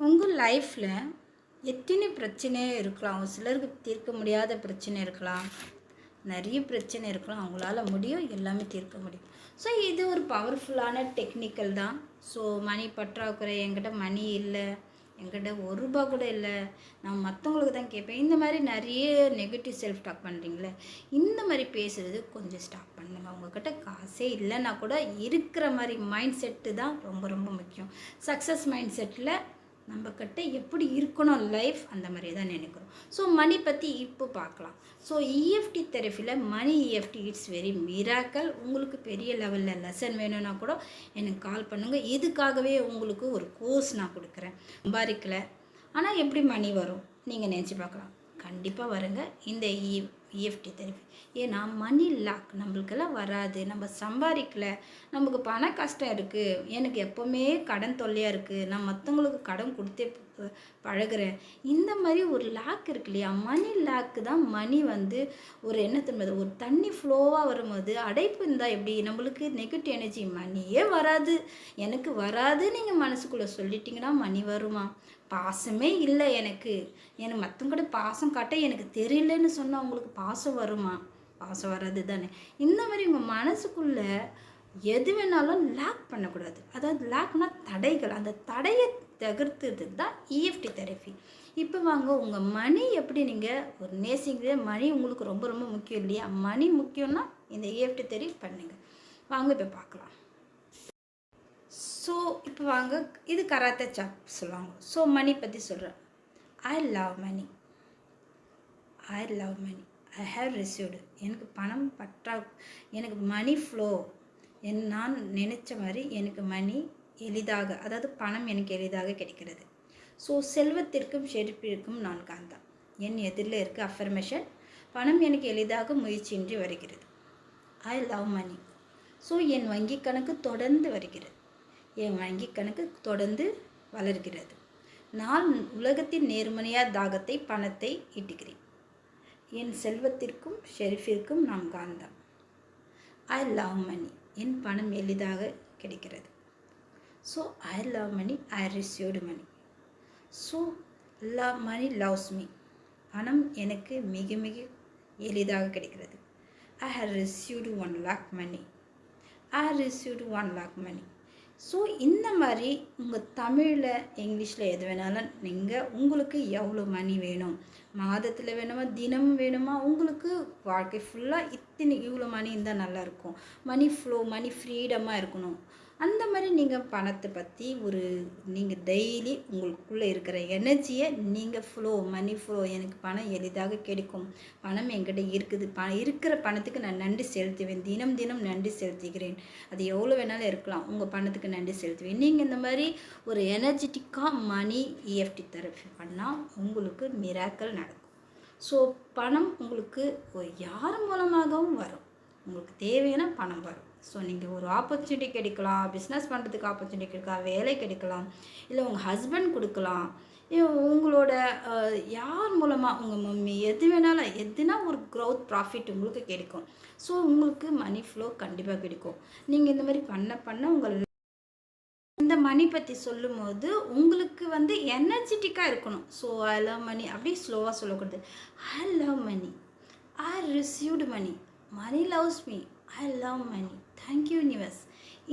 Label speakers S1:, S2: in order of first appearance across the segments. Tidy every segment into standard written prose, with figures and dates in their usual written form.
S1: உங்கள் லைஃப்பில் எத்தனை பிரச்சனை இருக்கலாம். ஒரு சிலருக்கு தீர்க்க முடியாத பிரச்சனை இருக்கலாம், நிறைய பிரச்சனை இருக்கலாம். அவங்களால முடியும், எல்லாமே தீர்க்க முடியும். ஸோ இது ஒரு பவர்ஃபுல்லான டெக்னிக்கல் தான். ஸோ மணி பற்றாக்குறை, என்கிட்ட மணி இல்லை, என்கிட்ட ஒரு ரூபா கூட இல்லை, நான் மற்றவங்களுக்கு தான் கேட்பேன், இந்த மாதிரி நிறைய நெகட்டிவ் செல்ஃப் டாக் பண்ணுறீங்களே, இந்த மாதிரி பேசுகிறது கொஞ்சம் ஸ்டாப் பண்ணுங்க. உங்கள்கிட்ட காசே இல்லைன்னா கூட இருக்கிற மாதிரி மைண்ட் செட்டு தான் ரொம்ப ரொம்ப முக்கியம். சக்ஸஸ் மைண்ட் செட்டில் நம்மக்கிட்ட எப்படி இருக்கணும் லைஃப், அந்த மாதிரி தான் நினைக்கிறோம். ஸோ மணி பற்றி இப்போ பார்க்கலாம். ஸோ இஎஃப்டி தெரப்பியில் money EFT it's very miracle. உங்களுக்கு பெரிய லெவலில் லெசன் வேணும்னா கூட எனக்கு கால் பண்ணுங்கள். இதுக்காகவே உங்களுக்கு ஒரு கோர்ஸ் நான் கொடுக்குறேன். சம்பாதிக்கல ஆனால் எப்படி மணி வரும் நீங்கள் நினச்சி பார்க்கலாம். கண்டிப்பாக வருங்க இந்த இஎஃப்டி தெரப்பி. ஏன்னா மணி லாக் நம்மளுக்கெல்லாம் வராது, நம்ம சம்பாதிக்கல, நமக்கு பண கஷ்டம் இருக்குது, எனக்கு எப்போவுமே கடன் தொல்லையாக இருக்குது, நான் மற்றவங்களுக்கு கடன் கொடுத்தே பழகிறேன், இந்த மாதிரி ஒரு லாக் இருக்கு இல்லையா, மணி லாக்கு தான். மணி வந்து ஒரு என்ன தெரியுது, ஒரு தண்ணி ஃப்ளோவாக வரும்போது அடைப்பு இருந்தால் எப்படி நம்மளுக்கு நெகட்டிவ் எனர்ஜி, மணியே வராது, எனக்கு வராது நீங்கள் மனசுக்குள்ளே சொல்லிட்டீங்கன்னா மணி வருமா? பாசமே இல்லை எனக்கு மற்றவங்க கூட பாசம் காட்ட எனக்கு தெரியலன்னு சொன்னால் உங்களுக்கு பாசம் வருமா? பாசம் வராது தானே. இந்த மாதிரி உங்கள் மனசுக்குள்ளே எது வேணாலும் லாக் பண்ணக்கூடாது. அதாவது லாக்னா தடைகள், அந்த தடையை தகர்த்துறதுக்கு தான் இஎஃப்டி தெரப்பி. இப்போ வாங்க, உங்கள் மணி எப்படி நீங்கள் ஒரு நேசிங்கிற மணி உங்களுக்கு ரொம்ப ரொம்ப முக்கியம் இல்லையா? மணி முக்கியம்னா இந்த இஎஃப்டி தெரப்பி பண்ணுங்க. வாங்க இப்போ பார்க்கலாம். ஸோ இப்போ வாங்க, இது கராத்தே சாப் சொல்லுவாங்க. ஸோ மணி பற்றி சொல்கிறேன். I love money, I love money, I have received. எனக்கு பணம் எனக்கு மணி ஃப்ளோ, நான் நினச்ச மாதிரி எனக்கு மணி எளிதாக, அதாவது பணம் எனக்கு எளிதாக கிடைக்கிறது. ஸோ செல்வத்திற்கும் செழிப்பிற்கும் நான் காந்தான். என் எதிரில் இருக்க அஃபர்மேஷன், பணம் எனக்கு எளிதாக முயற்சியின்றி வருகிறது. ஐ லவ் மணி. ஸோ என் வங்கி கணக்கு தொடர்ந்து வருகிறது, என் வங்கி கணக்கு தொடர்ந்து வளர்கிறது. நான் உலகத்தின் நேர்மறையாக தாகத்தை பணத்தை ஈட்டுகிறேன். என் செல்வத்திற்கும் ஷெரிஃபிற்கும் நான் காந்தம். ஐ லவ் மணி. என் பணம் எளிதாக கிடைக்கிறது. So I love money, I received money. So money loves me. பணம் எனக்கு மிக மிக எளிதாக கிடைக்கிறது. I have received 1 lakh money. I received 1 lakh money. So இந்த மாதிரி உங்கள் தமிழில் இங்கிலீஷில் எது வேணாலும் நீங்கள், உங்களுக்கு எவ்வளோ மணி வேணும், மாதத்தில் வேணுமா, தினம் வேணுமா, உங்களுக்கு வாழ்க்கை ஃபுல்லாக இவ்வளோ மணி இருந்தால் நல்லாயிருக்கும், மணி ஃப்ளோ, மணி ஃப்ரீடமாக இருக்கணும், அந்த மாதிரி நீங்கள் பணத்தை பற்றி நீங்கள் டெய்லி உங்களுக்குள்ளே இருக்கிற எனர்ஜியை நீங்கள் மணி ஃப்ளோ, எனக்கு பணம் எளிதாக கிடைக்கும், பணம் என்கிட்ட இருக்குது, இருக்கிற பணத்துக்கு நான் நன்றி செலுத்துவேன், தினம் தினம் நன்றி செலுத்துகிறேன், அது எவ்வளோ வேணாலும் இருக்கலாம், உங்கள் பணத்துக்கு நன்றி செலுத்துவேன். நீங்கள் இந்த மாதிரி ஒரு எனர்ஜெட்டிக்காக மணி இஎஃப்டி தெரப்பி பண்ணால் உங்களுக்கு மிராக்கல் நடக்கும். ஸோ பணம் உங்களுக்கு யார் மூலமாகவும் வரும், உங்களுக்கு தேவையான பணம் வரும். ஸோ நீங்கள் ஒரு ஆப்பர்ச்சுனிட்டி கிடைக்கலாம், பிஸ்னஸ் பண்ணுறதுக்கு ஆப்பர்ச்சுனிட்டி கிடைக்கலாம், வேலை கிடைக்கலாம், இல்லை உங்கள் ஹஸ்பண்ட் கொடுக்கலாம், உங்களோட யார் மூலமாக உங்கள் மம்மி, எது வேணாலும், எதுனா ஒரு க்ரோத் ப்ராஃபிட் உங்களுக்கு கிடைக்கும். ஸோ உங்களுக்கு மணி ஃப்ளோ கண்டிப்பாக கிடைக்கும். நீங்கள் இந்த மாதிரி பண்ண உங்கள் இந்த மணி பற்றி சொல்லும் போது உங்களுக்கு எனர்ஜெட்டிக்காக இருக்கணும். ஸோ ஐ லவ் மணி அப்படியே ஸ்லோவாக சொல்லக்கூடாது. I love money, I received money, money loves me, I love money, thank you universe.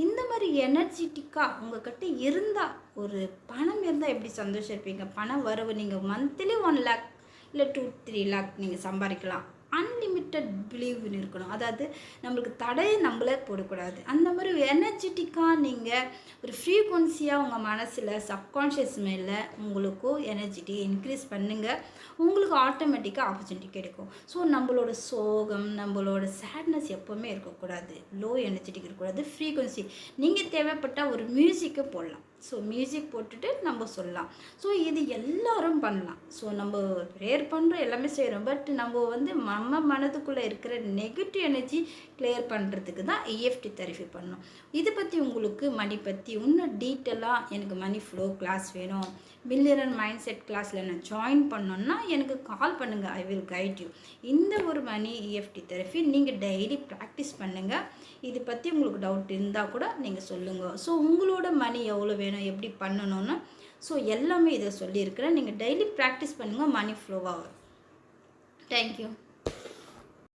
S1: இந்த மாதிரி எனர்ஜெட்டிக்காக உங்கள்கிட்ட இருந்தால், ஒரு பணம் இருந்தால் எப்படி சந்தோஷம் இருப்பீங்க. பணம் வரவு நீங்கள் மந்த்லி 1 lakh இல்லை 2-3 lakh நீங்கள் சம்பாதிக்கலாம். அன்லிமிட்டட் பிலீவ்னு இருக்கணும். அதாவது நம்மளுக்கு தடையை நம்மளே போடக்கூடாது. அந்த மாதிரி எனர்ஜெட்டிக்காக நீங்கள் ஒரு ஃப்ரீக்வன்சியாக உங்கள் மனசில் சப்கான்ஷியஸ் மேலே உங்களுக்கும் எனர்ஜிட்டி இன்க்ரீஸ் பண்ணுங்கள். உங்களுக்கு ஆட்டோமேட்டிக்காக ஆப்பர்ச்சுனிட்டி கிடைக்கும். ஸோ நம்மளோட சோகம், நம்மளோட சேட்னஸ் எப்போவுமே இருக்கக்கூடாது, லோ எனர்ஜெட்டிக் இருக்கக்கூடாது. ஃப்ரீக்வன்சி நீங்கள் தேவைப்பட்டால் ஒரு மியூசிக்கை போடலாம். ஸோ மியூசிக் போட்டுட்டு நம்ம சொல்லலாம். ஸோ இது எல்லாரும் பண்ணலாம். ஸோ நம்ம ப்ரேயர் பண்ணுறோம், எல்லாமே செய்கிறோம். பட் நம்ம நம்ம மனதுக்குள்ளே இருக்கிற நெகட்டிவ் எனர்ஜி கிளியர் பண்ணுறதுக்கு தான் இஎஃப்டி தெரப்பி பண்ணணும். இதை பற்றி உங்களுக்கு மணி பற்றி இன்னும் டீட்டெயிலாக எனக்கு மணி ஃப்ளோ கிளாஸ் வேணும், மில்லியனர் மைண்ட் செட் கிளாஸில் நான் ஜாயின் பண்ணோன்னா எனக்கு கால் பண்ணுங்கள். I will guide you. இந்த ஒரு மணி இஎஃப்டி தெரப்பி நீங்கள் டெய்லி ப்ராக்டிஸ் பண்ணுங்கள். இது பற்றி உங்களுக்கு டவுட் இருந்தால் கூட நீங்கள் சொல்லுங்கள். ஸோ உங்களோட மணி எவ்வளோ வேணும், எப்படி பண்ணணும்னு ஸோ எல்லாமே இதை சொல்லியிருக்கிறேன். நீங்கள் டெய்லி ப்ராக்டிஸ் பண்ணுங்கள், மணி ஃப்ளோ ஆகும். தேங்க்யூ.